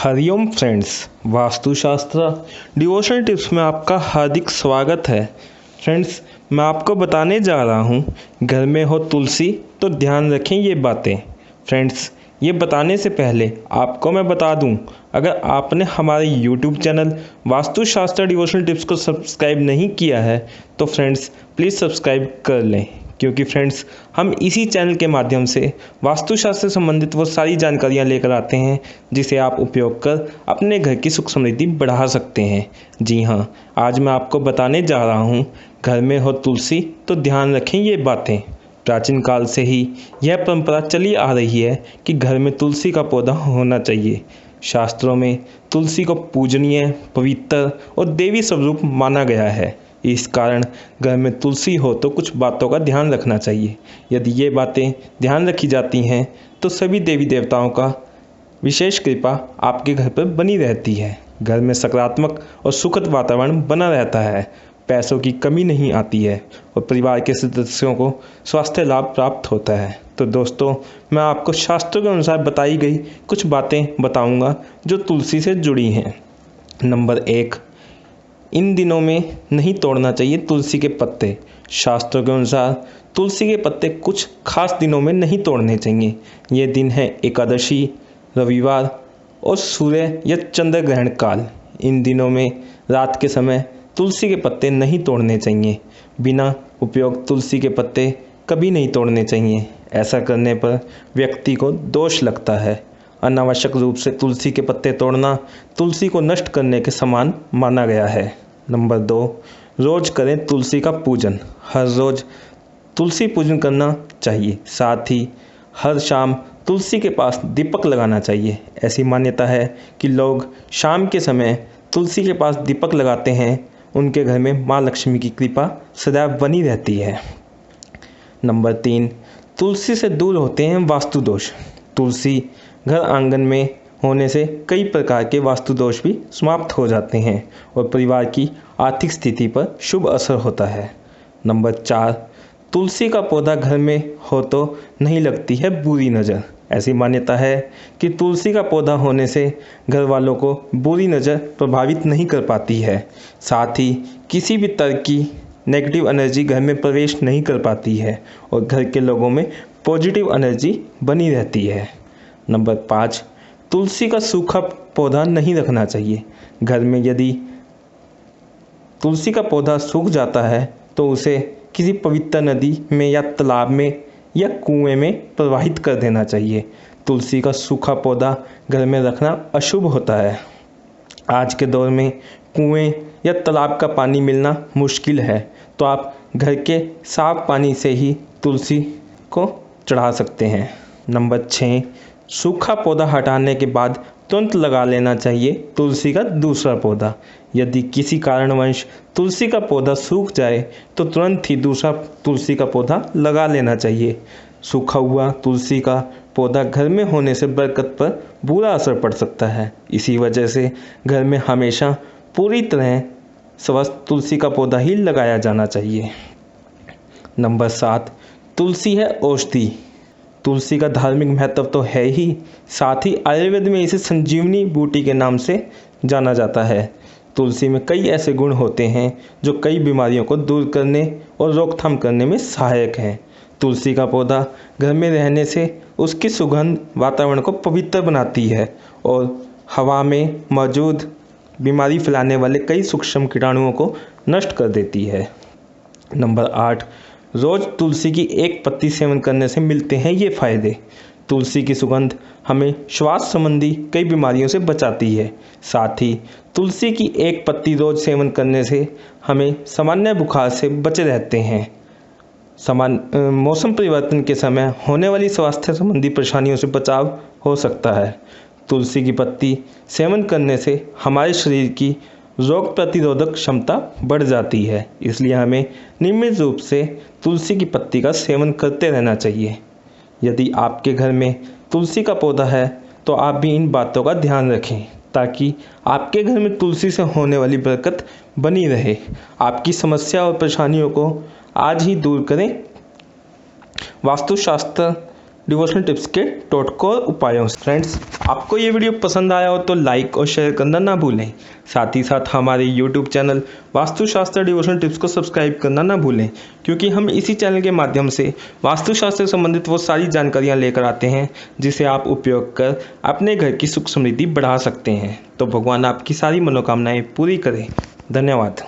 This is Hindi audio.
हरिओम फ्रेंड्स, वास्तुशास्त्र डिवोशनल टिप्स में आपका हार्दिक स्वागत है। फ्रेंड्स, मैं आपको बताने जा रहा हूँ, घर में हो तुलसी तो ध्यान रखें ये बातें। फ्रेंड्स, ये बताने से पहले आपको मैं बता दूं, अगर आपने हमारे YouTube चैनल वास्तुशास्त्र डिवोशनल टिप्स को सब्सक्राइब नहीं किया है तो फ्रेंड्स प्लीज़ सब्सक्राइब कर लें, क्योंकि फ्रेंड्स हम इसी चैनल के माध्यम से वास्तुशास्त्र से संबंधित वो सारी जानकारियाँ लेकर आते हैं जिसे आप उपयोग कर अपने घर की सुख समृद्धि बढ़ा सकते हैं। जी हाँ, आज मैं आपको बताने जा रहा हूँ, घर में हो तुलसी तो ध्यान रखें ये बातें। प्राचीन काल से ही यह परंपरा चली आ रही है कि घर में तुलसी का पौधा होना चाहिए। शास्त्रों में तुलसी को पूजनीय, पवित्र और देवी स्वरूप माना गया है। इस कारण घर में तुलसी हो तो कुछ बातों का ध्यान रखना चाहिए। यदि ये बातें ध्यान रखी जाती हैं तो सभी देवी देवताओं का विशेष कृपा आपके घर पर बनी रहती है। घर में सकारात्मक और सुखद वातावरण बना रहता है, पैसों की कमी नहीं आती है और परिवार के सदस्यों को स्वास्थ्य लाभ प्राप्त होता है। तो दोस्तों, मैं आपको शास्त्रों के अनुसार बताई गई कुछ बातें बताऊंगा जो तुलसी से जुड़ी हैं। नंबर 1, इन दिनों में नहीं तोड़ना चाहिए तुलसी के पत्ते। शास्त्रों के अनुसार तुलसी के पत्ते कुछ खास दिनों में नहीं तोड़ने चाहिए। ये दिन है एकादशी, रविवार और सूर्य या चंद्र ग्रहण काल। इन दिनों में रात के समय तुलसी के पत्ते नहीं तोड़ने चाहिए। बिना उपयोग तुलसी के पत्ते कभी नहीं तोड़ने चाहिए। ऐसा करने पर व्यक्ति को दोष लगता है। अनावश्यक रूप से तुलसी के पत्ते तोड़ना तुलसी को नष्ट करने के समान माना गया है। नंबर 2, रोज करें तुलसी का पूजन। हर रोज तुलसी पूजन करना चाहिए। साथ ही हर शाम तुलसी के पास दीपक लगाना चाहिए। ऐसी मान्यता है कि लोग शाम के समय तुलसी के पास दीपक लगाते हैं, उनके घर में माँ लक्ष्मी की कृपा सदैव बनी रहती है। नंबर 3, तुलसी से दूर होते हैं वास्तु दोष। तुलसी घर आंगन में होने से कई प्रकार के वास्तु दोष भी समाप्त हो जाते हैं और परिवार की आर्थिक स्थिति पर शुभ असर होता है। नंबर 4, तुलसी का पौधा घर में हो तो नहीं लगती है बुरी नज़र। ऐसी मान्यता है कि तुलसी का पौधा होने से घर वालों को बुरी नज़र प्रभावित नहीं कर पाती है। साथ ही किसी भी तरह की नेगेटिव एनर्जी घर में प्रवेश नहीं कर पाती है और घर के लोगों में पॉजिटिव एनर्जी बनी रहती है। नंबर 5, तुलसी का सूखा पौधा नहीं रखना चाहिए। घर में यदि तुलसी का पौधा सूख जाता है तो उसे किसी पवित्र नदी में या तालाब में या कुएं में प्रवाहित कर देना चाहिए। तुलसी का सूखा पौधा घर में रखना अशुभ होता है। आज के दौर में कुएं या तालाब का पानी मिलना मुश्किल है, तो आप घर के साफ पानी से ही तुलसी को चढ़ा सकते हैं। नंबर 6, सूखा पौधा हटाने के बाद तुरंत लगा लेना चाहिए तुलसी का दूसरा पौधा। यदि किसी कारणवश तुलसी का पौधा सूख जाए तो तुरंत ही दूसरा तुलसी का पौधा लगा लेना चाहिए। सूखा हुआ तुलसी का पौधा घर में होने से बरकत पर बुरा असर पड़ सकता है। इसी वजह से घर में हमेशा पूरी तरह स्वस्थ तुलसी का पौधा ही लगाया जाना चाहिए। नंबर 7, तुलसी है औषधि। तुलसी का धार्मिक महत्व तो है ही, साथ ही आयुर्वेद में इसे संजीवनी बूटी के नाम से जाना जाता है। तुलसी में कई ऐसे गुण होते हैं जो कई बीमारियों को दूर करने और रोकथाम करने में सहायक हैं। तुलसी का पौधा घर में रहने से उसकी सुगंध वातावरण को पवित्र बनाती है और हवा में मौजूद बीमारी फैलाने वाले कई सूक्ष्म कीटाणुओं को नष्ट कर देती है। नंबर 8, रोज तुलसी की एक पत्ती सेवन करने से मिलते हैं ये फायदे। तुलसी की सुगंध हमें श्वास संबंधी कई बीमारियों से बचाती है। साथ ही तुलसी की एक पत्ती रोज सेवन करने से हमें सामान्य बुखार से बचे रहते हैं। मौसम परिवर्तन के समय होने वाली स्वास्थ्य संबंधी परेशानियों से बचाव हो सकता है। तुलसी की पत्ती सेवन करने से हमारे शरीर की रोग प्रतिरोधक क्षमता बढ़ जाती है, इसलिए हमें नियमित रूप से तुलसी की पत्ती का सेवन करते रहना चाहिए। यदि आपके घर में तुलसी का पौधा है तो आप भी इन बातों का ध्यान रखें ताकि आपके घर में तुलसी से होने वाली बरकत बनी रहे। आपकी समस्या और परेशानियों को आज ही दूर करें। वास्तुशास्त्र डिवोशनल टिप्स के टोटकों और उपायों से। फ्रेंड्स, आपको ये वीडियो पसंद आया हो तो लाइक और शेयर करना ना भूलें। साथ ही साथ हमारे यूट्यूब चैनल वास्तुशास्त्र डिवोशनल टिप्स को सब्सक्राइब करना ना भूलें, क्योंकि हम इसी चैनल के माध्यम से वास्तुशास्त्र से संबंधित वो सारी जानकारियाँ लेकर आते हैं जिसे आप उपयोग कर अपने घर की सुख समृद्धि बढ़ा सकते हैं। तो भगवान आपकी सारी मनोकामनाएं पूरी करें। धन्यवाद।